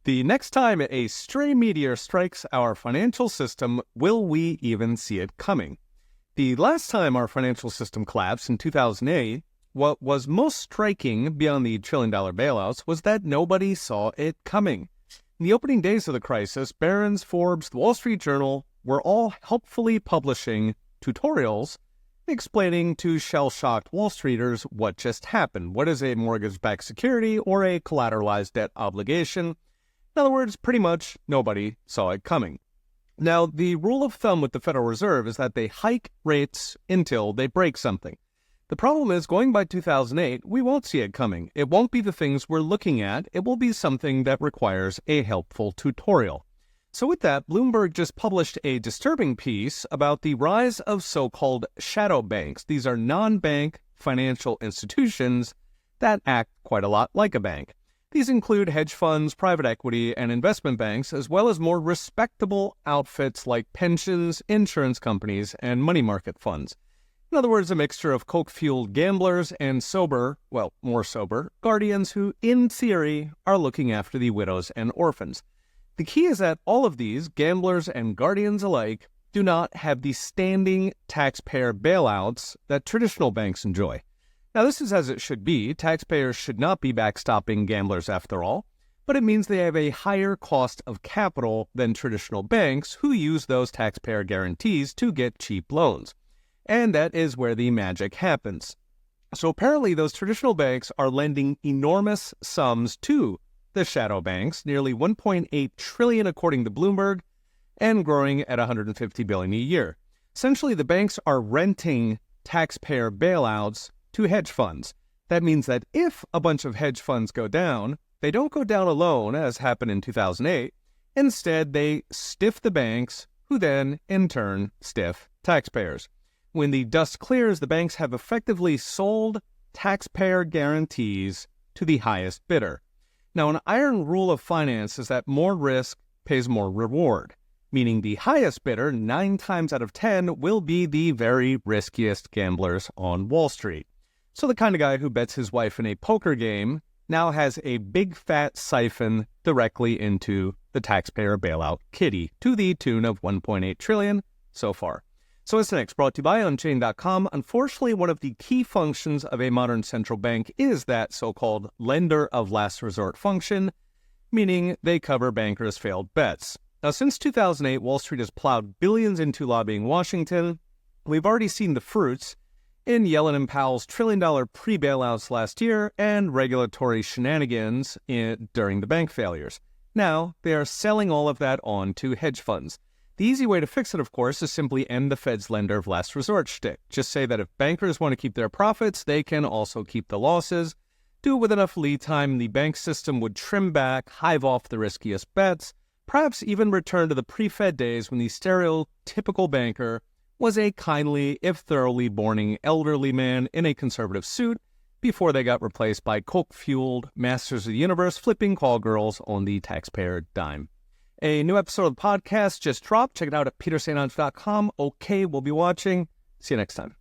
The next time a stray meteor strikes our financial system, will we even see it coming? The last time our financial system collapsed in 2008, what was most striking beyond the trillion-dollar bailouts was that nobody saw it coming. In the opening days of the crisis, Barron's, Forbes, the Wall Street Journal were all helpfully publishing tutorials explaining to shell-shocked Wall Streeters what just happened. What is a mortgage-backed security or a collateralized debt obligation? In other words, pretty much nobody saw it coming. Now, the rule of thumb with the Federal Reserve is that they hike rates until they break something. The problem is, going by 2008, we won't see it coming. It won't be the things we're looking at. It will be something that requires a helpful tutorial. So with that, Bloomberg just published a disturbing piece about the rise of so-called shadow banks. These are non-bank financial institutions that act quite a lot like a bank. These include hedge funds, private equity, and investment banks, as well as more respectable outfits like pensions, insurance companies, and money market funds. In other words, a mixture of coke-fueled gamblers and more sober, guardians who, in theory, are looking after the widows and orphans. The key is that all of these, gamblers and guardians alike, do not have the standing taxpayer bailouts that traditional banks enjoy. Now, this is as it should be. Taxpayers should not be backstopping gamblers after all, but it means they have a higher cost of capital than traditional banks who use those taxpayer guarantees to get cheap loans. And that is where the magic happens. So apparently those traditional banks are lending enormous sums to the shadow banks, nearly $1.8 trillion according to Bloomberg, and growing at $150 billion a year. Essentially, the banks are renting taxpayer bailouts to hedge funds. That means that if a bunch of hedge funds go down, they don't go down alone, as happened in 2008. Instead, they stiff the banks, who then, in turn, stiff taxpayers. When the dust clears, the banks have effectively sold taxpayer guarantees to the highest bidder. Now, an iron rule of finance is that more risk pays more reward, meaning the highest bidder, 9 times out of 10, will be the very riskiest gamblers on Wall Street. So the kind of guy who bets his wife in a poker game now has a big fat siphon directly into the taxpayer bailout kitty to the tune of $1.8 trillion so far. So what's next? Brought to you by Unchained.com. Unfortunately, one of the key functions of a modern central bank is that so-called lender of last resort function, meaning they cover bankers' failed bets. Now, since 2008, Wall Street has plowed billions into lobbying Washington. We've already seen the fruits in Yellen and Powell's trillion-dollar pre-bailouts last year and regulatory shenanigans during the bank failures. Now, they are selling all of that on to hedge funds. The easy way to fix it, of course, is simply end the Fed's lender of last resort shtick. Just say that if bankers want to keep their profits, they can also keep the losses. Do it with enough lead time, the bank system would trim back, hive off the riskiest bets, perhaps even return to the pre-Fed days when the stereotypical banker was a kindly, if thoroughly boring, elderly man in a conservative suit before they got replaced by coke-fueled masters of the universe flipping call girls on the taxpayer dime. A new episode of the podcast just dropped. Check it out at petersainonge.com. Okay, we'll be watching. See you next time.